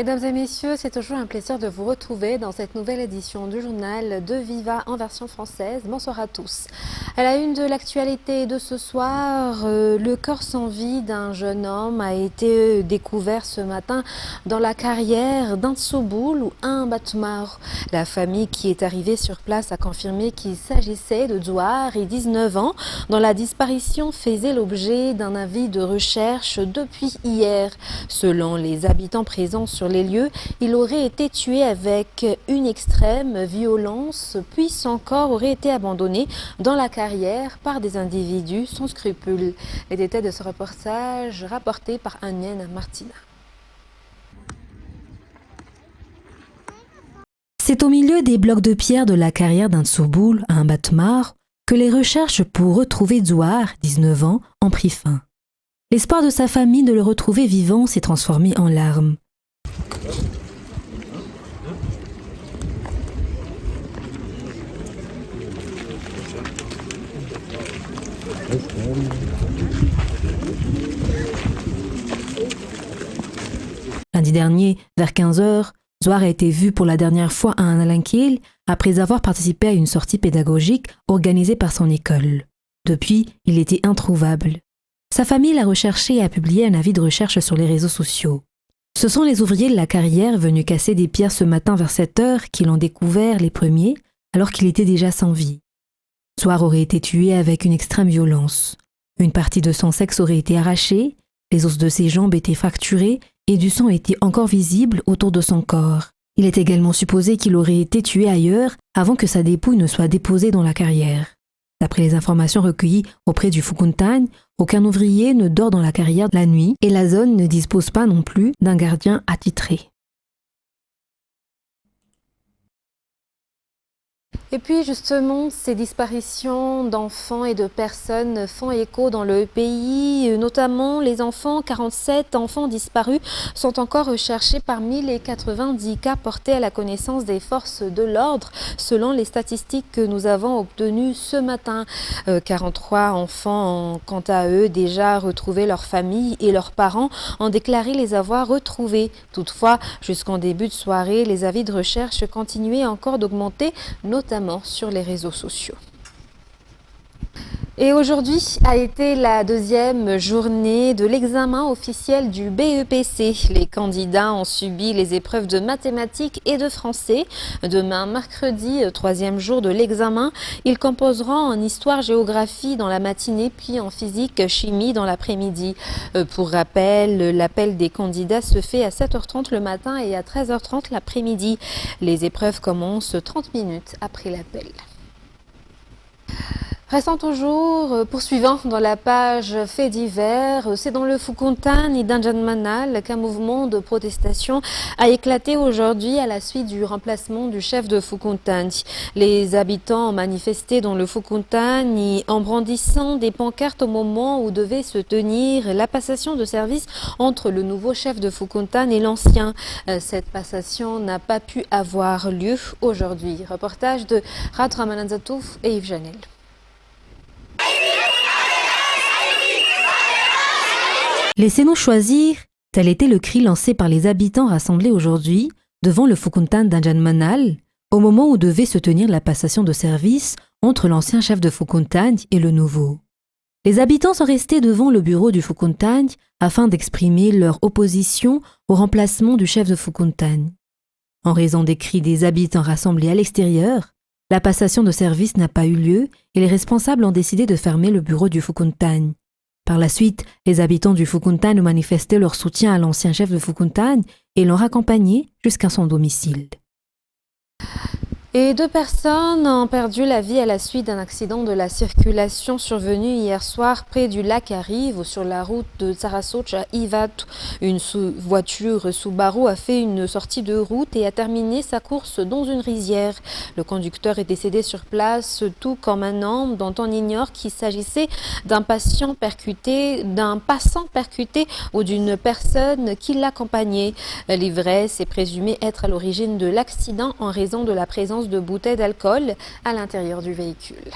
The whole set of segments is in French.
Mesdames et messieurs, c'est toujours un plaisir de vous retrouver dans cette nouvelle édition du journal de Viva en version française. Bonsoir à tous. À la une de l'actualité de ce soir, le corps sans vie d'un jeune homme a été découvert ce matin dans la carrière d'Antsoboul ou un Batmar. La famille qui est arrivée sur place a confirmé qu'il s'agissait de Douar et 19 ans, dont la disparition faisait l'objet d'un avis de recherche depuis hier. Selon les habitants présents sur les lieux, il aurait été tué avec une extrême violence, puis son corps aurait été abandonné dans la carrière par des individus sans scrupules. Les détails de ce reportage rapporté par Anienne Martina. C'est au milieu des blocs de pierre de la carrière d'Antsoboul à un Batmar que les recherches pour retrouver Douar, 19 ans, ont pris fin. L'espoir de sa famille de le retrouver vivant s'est transformé en larmes. Lundi dernier, vers 15 h, Douar a été vu pour la dernière fois à un Alankil après avoir participé à une sortie pédagogique organisée par son école. Depuis, il était introuvable. Sa famille l'a recherché et a publié un avis de recherche sur les réseaux sociaux. Ce sont les ouvriers de la carrière venus casser des pierres ce matin vers 7 h qui l'ont découvert les premiers, alors qu'il était déjà sans vie. Douar aurait été tué avec une extrême violence. Une partie de son sexe aurait été arrachée, les os de ses jambes étaient fracturés et du sang était encore visible autour de son corps. Il est également supposé qu'il aurait été tué ailleurs avant que sa dépouille ne soit déposée dans la carrière. D'après les informations recueillies auprès du Foukontane, aucun ouvrier ne dort dans la carrière la nuit et la zone ne dispose pas non plus d'un gardien attitré. Et puis justement, ces disparitions d'enfants et de personnes font écho dans le pays, notamment les enfants. 47 enfants disparus sont encore recherchés parmi les 90 cas portés à la connaissance des forces de l'ordre, selon les statistiques que nous avons obtenues ce matin. 43 enfants ont quant à eux déjà retrouvé leur famille et leurs parents ont déclaré les avoir retrouvés. Toutefois, jusqu'en début de soirée, les avis de recherche continuaient encore d'augmenter, notamment sur les réseaux sociaux. Et aujourd'hui a été la deuxième journée de l'examen officiel du BEPC. Les candidats ont subi les épreuves de mathématiques et de français. Demain, mercredi, troisième jour de l'examen, ils composeront en histoire-géographie dans la matinée, puis en physique-chimie dans l'après-midi. Pour rappel, l'appel des candidats se fait à 7 h 30 le matin et à 13 h 30 l'après-midi. Les épreuves commencent 30 minutes après l'appel. Restons toujours poursuivant dans la page faits divers. C'est dans le Foukontane et d'Anjanmanal qu'un mouvement de protestation a éclaté aujourd'hui à la suite du remplacement du chef de Foukontane. Les habitants ont manifesté dans le Foukontane en brandissant des pancartes au moment où devait se tenir la passation de service entre le nouveau chef de Foukontane et l'ancien. Cette passation n'a pas pu avoir lieu aujourd'hui. Reportage de Ratra Mananzatouf et Yves Janel. Laissez-nous choisir, tel était le cri lancé par les habitants rassemblés aujourd'hui devant le Foukontane d'Anjanmanal, au moment où devait se tenir la passation de service entre l'ancien chef de Foukontane et le nouveau. Les habitants sont restés devant le bureau du Foukontane afin d'exprimer leur opposition au remplacement du chef de Foukontane. En raison des cris des habitants rassemblés à l'extérieur, la passation de service n'a pas eu lieu et les responsables ont décidé de fermer le bureau du Foukontane. Par la suite, les habitants du Foukontane ont manifesté leur soutien à l'ancien chef de Foukontane et l'ont raccompagné jusqu'à son domicile. Et 2 personnes ont perdu la vie à la suite d'un accident de la circulation survenu hier soir près du lac Arrive sur la route de Tsarasoch à Ivat. Une voiture Subaru a fait une sortie de route et a terminé sa course dans une rizière. Le conducteur est décédé sur place, tout comme un homme dont on ignore qu'il s'agissait d'un passant percuté ou d'une personne qui l'accompagnait. L'ivresse est présumée être à l'origine de l'accident en raison de la présence de bouteilles d'alcool à l'intérieur du véhicule.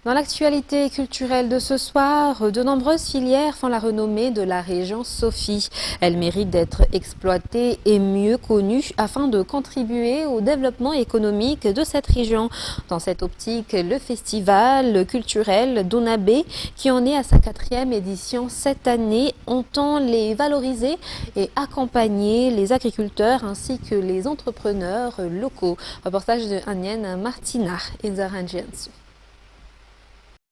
Dans l'actualité culturelle de ce soir, de nombreuses filières font la renommée de la région Sophie. Elles méritent d'être exploitées et mieux connues afin de contribuer au développement économique de cette région. Dans cette optique, le festival culturel d'Onabé, qui en est à sa 4e édition cette année, entend les valoriser et accompagner les agriculteurs ainsi que les entrepreneurs locaux. Reportage de Anienne Martina et Zaranjiansu.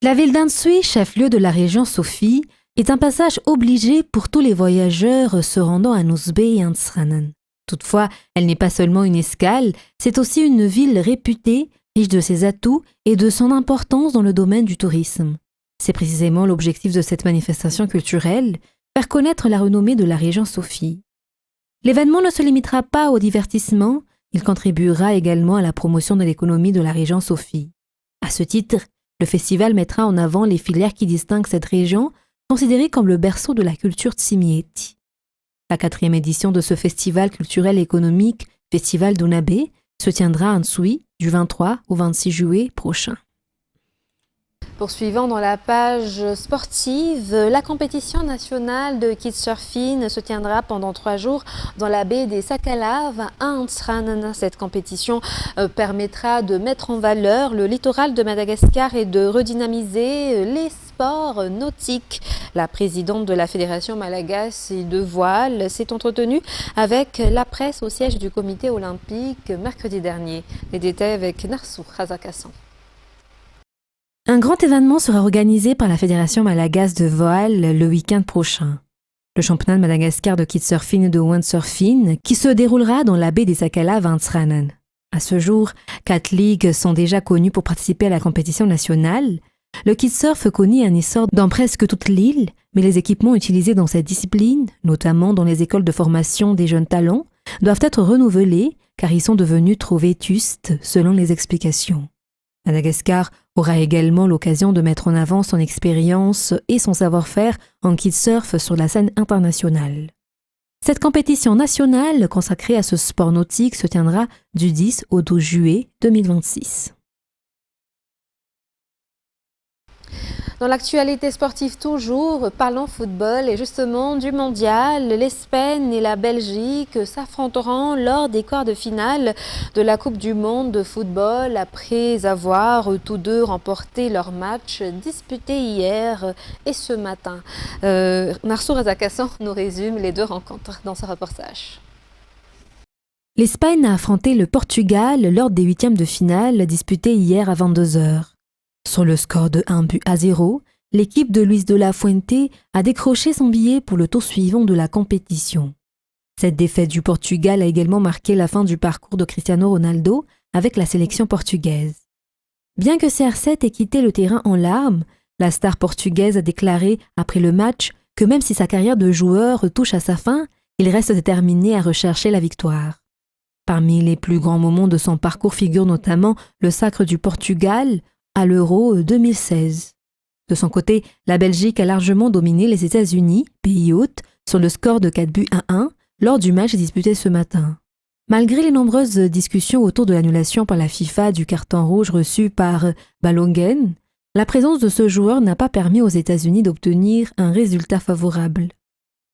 La ville d'Ansui, chef-lieu de la région Sophie, est un passage obligé pour tous les voyageurs se rendant à Nusbé et Ansranan. Toutefois, elle n'est pas seulement une escale, c'est aussi une ville réputée, riche de ses atouts et de son importance dans le domaine du tourisme. C'est précisément l'objectif de cette manifestation culturelle, faire connaître la renommée de la région Sophie. L'événement ne se limitera pas au divertissement, il contribuera également à la promotion de l'économie de la région Sophie. À ce titre, le festival mettra en avant les filières qui distinguent cette région, considérée comme le berceau de la culture tsimieti. La 4e édition de ce festival culturel et économique, Festival d'Onabé, se tiendra à Nsui du 23 au 26 juillet prochain. Poursuivant dans la page sportive, la compétition nationale de kitesurfing se tiendra pendant 3 jours dans la baie des Sakalaves à Ansranan. Cette compétition permettra de mettre en valeur le littoral de Madagascar et de redynamiser les sports nautiques. La présidente de la Fédération malagache de voile s'est entretenue avec la presse au siège du comité olympique mercredi dernier. Les détails avec Narsou Razakassan. Un grand événement sera organisé par la Fédération malagache de voile le week-end prochain. Le championnat de Madagascar de kitesurfing et de windsurfing qui se déroulera dans la baie des Sakalaves à Ansranan. À ce jour, 4 ligues sont déjà connues pour participer à la compétition nationale. Le kitesurf connaît un essor dans presque toute l'île, mais les équipements utilisés dans cette discipline, notamment dans les écoles de formation des jeunes talents, doivent être renouvelés car ils sont devenus trop vétustes selon les explications. Madagascar aura également l'occasion de mettre en avant son expérience et son savoir-faire en kitesurf sur la scène internationale. Cette compétition nationale consacrée à ce sport nautique se tiendra du 10 au 12 juillet 2026. Dans l'actualité sportive toujours, parlons football et justement du mondial. L'Espagne et la Belgique s'affronteront lors des quarts de finale de la Coupe du monde de football après avoir tous deux remporté leur match disputé hier et ce matin. Narsou Razakassan nous résume les 2 rencontres dans ce reportage. L'Espagne a affronté le Portugal lors des 8e de finale disputés hier à 22h. Sur le score de 1-0, l'équipe de Luis de la Fuente a décroché son billet pour le tour suivant de la compétition. Cette défaite du Portugal a également marqué la fin du parcours de Cristiano Ronaldo avec la sélection portugaise. Bien que CR7 ait quitté le terrain en larmes, la star portugaise a déclaré après le match que même si sa carrière de joueur touche à sa fin, il reste déterminé à rechercher la victoire. Parmi les plus grands moments de son parcours figure notamment le sacre du Portugal à l'Euro 2016. De son côté, la Belgique a largement dominé les États-Unis, pays hôte, sur le score de 4-1 lors du match disputé ce matin. Malgré les nombreuses discussions autour de l'annulation par la FIFA du carton rouge reçu par Balogun, la présence de ce joueur n'a pas permis aux États-Unis d'obtenir un résultat favorable.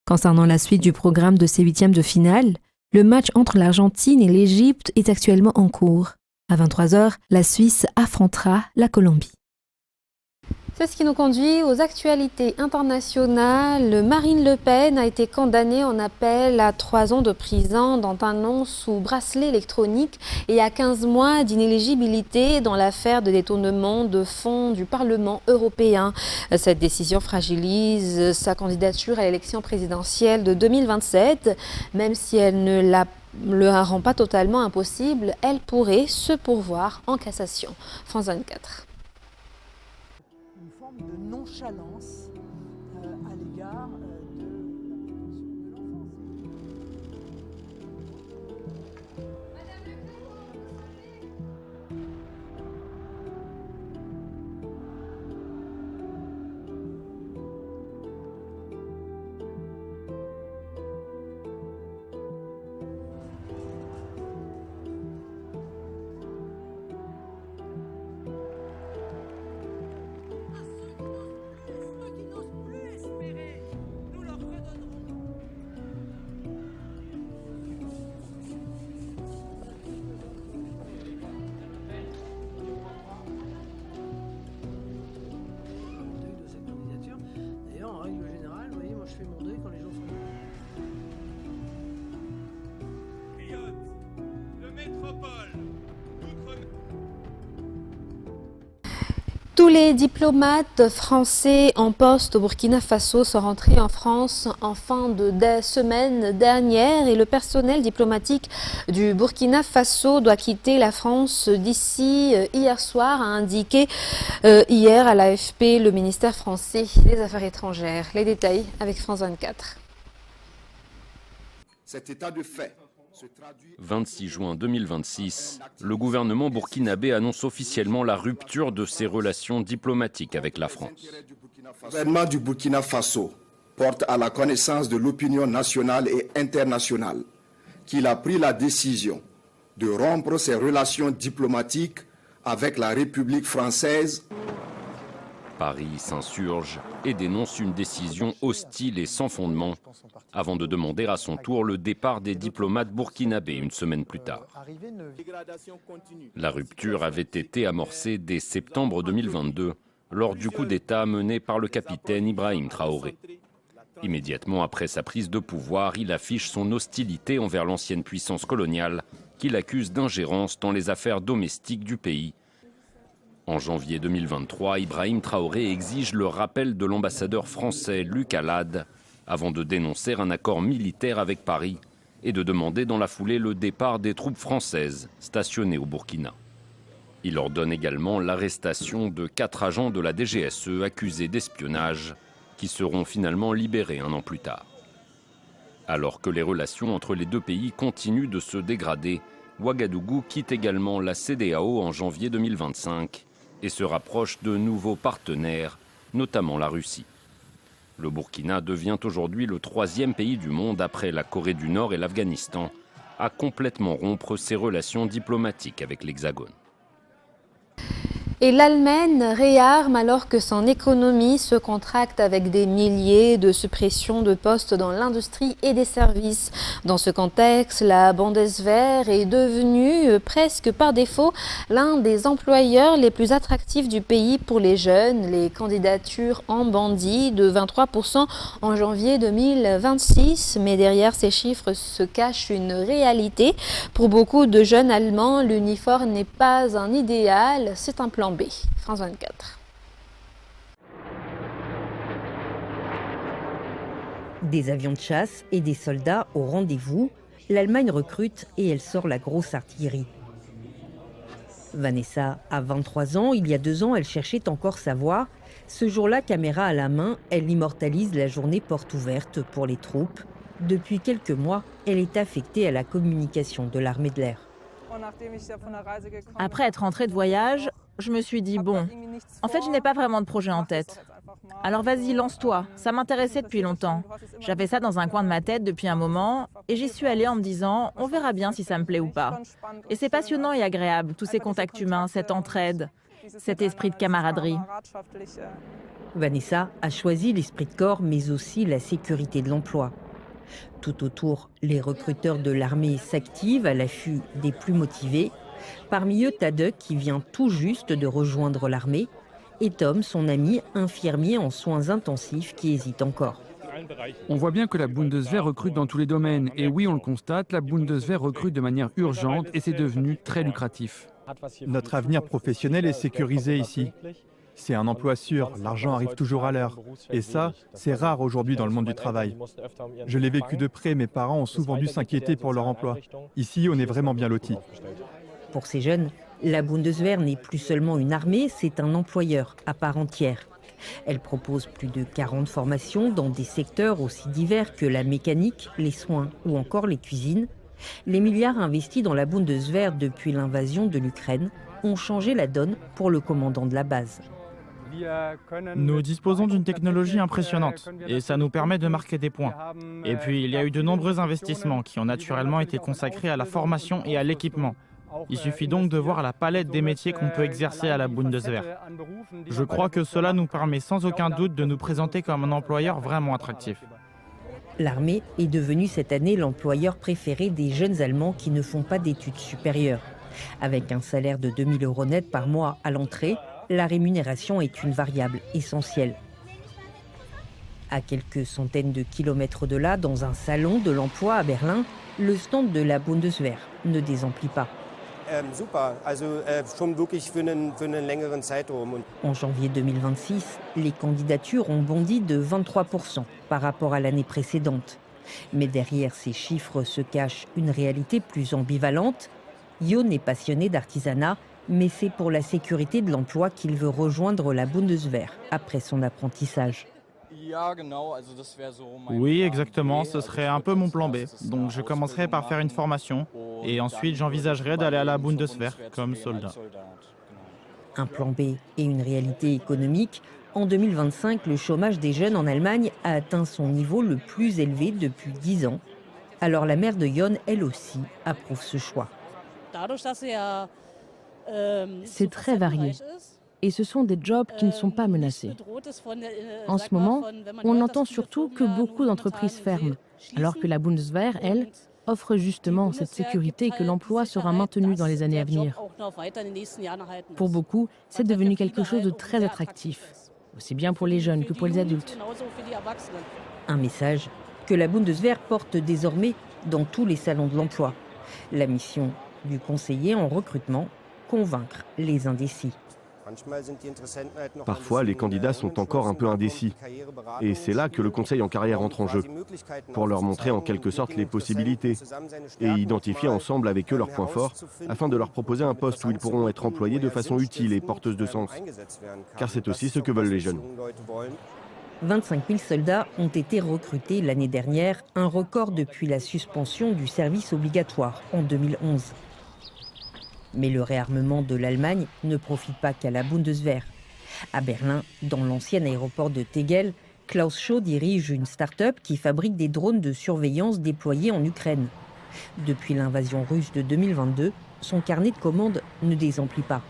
Concernant la suite du programme de ces 8e de finale, le match entre l'Argentine et l'Égypte est actuellement en cours. À 23h, la Suisse affrontera la Colombie. C'est ce qui nous conduit aux actualités internationales. Marine Le Pen a été condamnée en appel à 3 ans de prison, dont un an sous bracelet électronique et à 15 mois d'inéligibilité dans l'affaire de détournement de fonds du Parlement européen. Cette décision fragilise sa candidature à l'élection présidentielle de 2027. Même si elle ne la rend pas totalement impossible, elle pourrait se pourvoir en cassation. France 24. Une forme de nonchalance à l'égard de la protection de l'enfance. Tous les diplomates français en poste au Burkina Faso sont rentrés en France en fin de semaine dernière et le personnel diplomatique du Burkina Faso doit quitter la France d'ici hier soir, a indiqué hier à l'AFP le ministère français des Affaires étrangères. Les détails avec France 24. Cet état de fait 26 juin 2026, le gouvernement burkinabé annonce officiellement la rupture de ses relations diplomatiques avec la France. Le gouvernement du Burkina Faso porte à la connaissance de l'opinion nationale et internationale qu'il a pris la décision de rompre ses relations diplomatiques avec la République française. Paris s'insurge et dénonce une décision hostile et sans fondement, avant de demander à son tour le départ des diplomates burkinabés une semaine plus tard. La rupture avait été amorcée dès septembre 2022, lors du coup d'État mené par le capitaine Ibrahim Traoré. Immédiatement après sa prise de pouvoir, il affiche son hostilité envers l'ancienne puissance coloniale, qu'il accuse d'ingérence dans les affaires domestiques du pays. En janvier 2023, Ibrahim Traoré exige le rappel de l'ambassadeur français Luc Alade avant de dénoncer un accord militaire avec Paris et de demander dans la foulée le départ des troupes françaises stationnées au Burkina. Il ordonne également l'arrestation de 4 agents de la DGSE accusés d'espionnage qui seront finalement libérés un an plus tard. Alors que les relations entre les deux pays continuent de se dégrader, Ouagadougou quitte également la CEDEAO en janvier 2025 et se rapproche de nouveaux partenaires, notamment la Russie. Le Burkina devient aujourd'hui le 3e pays du monde après la Corée du Nord et l'Afghanistan à complètement rompre ses relations diplomatiques avec l'Hexagone. Et l'Allemagne réarme alors que son économie se contracte avec des milliers de suppressions de postes dans l'industrie et des services. Dans ce contexte, la Bundeswehr est devenue presque par défaut l'un des employeurs les plus attractifs du pays pour les jeunes. Les candidatures en bandit de 23% en janvier 2026. Mais derrière ces chiffres se cache une réalité. Pour beaucoup de jeunes Allemands, l'uniforme n'est pas un idéal, c'est un plan B. France 24. Des avions de chasse et des soldats au rendez-vous, l'Allemagne recrute et elle sort la grosse artillerie. Vanessa a 23 ans, il y a 2 ans, elle cherchait encore sa voie. Ce jour-là, caméra à la main, elle immortalise la journée porte ouverte pour les troupes. Depuis quelques mois, elle est affectée à la communication de l'armée de l'air. Après être rentrée de voyage, je me suis dit, bon, en fait, je n'ai pas vraiment de projet en tête. Alors vas-y, lance-toi. Ça m'intéressait depuis longtemps. J'avais ça dans un coin de ma tête depuis un moment et j'y suis allée en me disant, on verra bien si ça me plaît ou pas. Et c'est passionnant et agréable, tous ces contacts humains, cette entraide, cet esprit de camaraderie. Vanessa a choisi l'esprit de corps, mais aussi la sécurité de l'emploi. Tout autour, les recruteurs de l'armée s'activent à l'affût des plus motivés. Parmi eux, Tadek, qui vient tout juste de rejoindre l'armée, et Tom, son ami, infirmier en soins intensifs, qui hésite encore. On voit bien que la Bundeswehr recrute dans tous les domaines. Et oui, on le constate, la Bundeswehr recrute de manière urgente et c'est devenu très lucratif. Notre avenir professionnel est sécurisé ici. C'est un emploi sûr, l'argent arrive toujours à l'heure. Et ça, c'est rare aujourd'hui dans le monde du travail. Je l'ai vécu de près, mes parents ont souvent dû s'inquiéter pour leur emploi. Ici, on est vraiment bien lotis. Pour ces jeunes, la Bundeswehr n'est plus seulement une armée, c'est un employeur à part entière. Elle propose plus de 40 formations dans des secteurs aussi divers que la mécanique, les soins ou encore les cuisines. Les milliards investis dans la Bundeswehr depuis l'invasion de l'Ukraine ont changé la donne pour le commandant de la base. Nous disposons d'une technologie impressionnante et ça nous permet de marquer des points. Et puis il y a eu de nombreux investissements qui ont naturellement été consacrés à la formation et à l'équipement. Il suffit donc de voir la palette des métiers qu'on peut exercer à la Bundeswehr. Je crois que cela nous permet sans aucun doute de nous présenter comme un employeur vraiment attractif. L'armée est devenue cette année l'employeur préféré des jeunes Allemands qui ne font pas d'études supérieures. Avec un salaire de 2 000 € net par mois à l'entrée, la rémunération est une variable essentielle. À quelques centaines de kilomètres de là, dans un salon de l'emploi à Berlin, le stand de la Bundeswehr ne désemplit pas. En janvier 2026, les candidatures ont bondi de 23% par rapport à l'année précédente. Mais derrière ces chiffres se cache une réalité plus ambivalente. Jon est passionné d'artisanat, mais c'est pour la sécurité de l'emploi qu'il veut rejoindre la Bundeswehr après son apprentissage. Oui, exactement, ce serait un peu mon plan B. Donc je commencerai par faire une formation et ensuite j'envisagerai d'aller à la Bundeswehr comme soldat. Un plan B et une réalité économique. En 2025, le chômage des jeunes en Allemagne a atteint son niveau le plus élevé depuis 10 ans. Alors la mère de Jon, elle aussi, approuve ce choix. C'est très varié. Et ce sont des jobs qui ne sont pas menacés. En ce moment, on entend surtout que beaucoup d'entreprises ferment, alors que la Bundeswehr, elle, offre justement cette sécurité et que l'emploi sera maintenu dans les années à venir. Pour beaucoup, c'est devenu quelque chose de très attractif, aussi bien pour les jeunes que pour les adultes. Un message que la Bundeswehr porte désormais dans tous les salons de l'emploi. La mission du conseiller en recrutement, convaincre les indécis. Parfois, les candidats sont encore un peu indécis. Et c'est là que le conseil en carrière entre en jeu, pour leur montrer en quelque sorte les possibilités et identifier ensemble avec eux leurs points forts, afin de leur proposer un poste où ils pourront être employés de façon utile et porteuse de sens. Car c'est aussi ce que veulent les jeunes. 25 000 soldats ont été recrutés l'année dernière, un record depuis la suspension du service obligatoire en 2011. Mais le réarmement de l'Allemagne ne profite pas qu'à la Bundeswehr. À Berlin, dans l'ancien aéroport de Tegel, Klaus Schau dirige une start-up qui fabrique des drones de surveillance déployés en Ukraine. Depuis l'invasion russe de 2022, son carnet de commandes ne désemplit pas.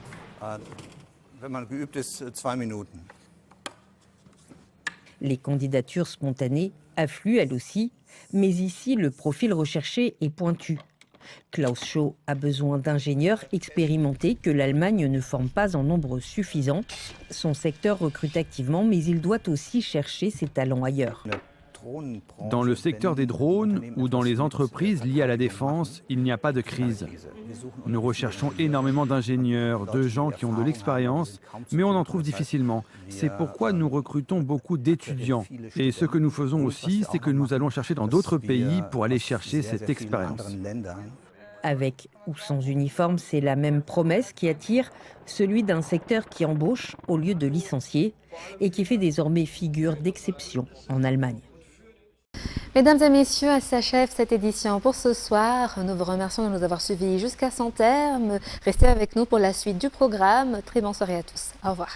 Les candidatures spontanées affluent elles aussi, mais ici le profil recherché est pointu. Klaus Schau a besoin d'ingénieurs expérimentés que l'Allemagne ne forme pas en nombre suffisant. Son secteur recrute activement, mais il doit aussi chercher ses talents ailleurs. Dans le secteur des drones ou dans les entreprises liées à la défense, il n'y a pas de crise. Nous recherchons énormément d'ingénieurs, de gens qui ont de l'expérience, mais on en trouve difficilement. C'est pourquoi nous recrutons beaucoup d'étudiants. Et ce que nous faisons aussi, c'est que nous allons chercher dans d'autres pays pour aller chercher cette expérience. Avec ou sans uniforme, c'est la même promesse qui attire, celui d'un secteur qui embauche au lieu de licencier et qui fait désormais figure d'exception en Allemagne. Mesdames et messieurs, s'achève cette édition pour ce soir. Nous vous remercions de nous avoir suivis jusqu'à son terme. Restez avec nous pour la suite du programme. Très bonne soirée à tous. Au revoir.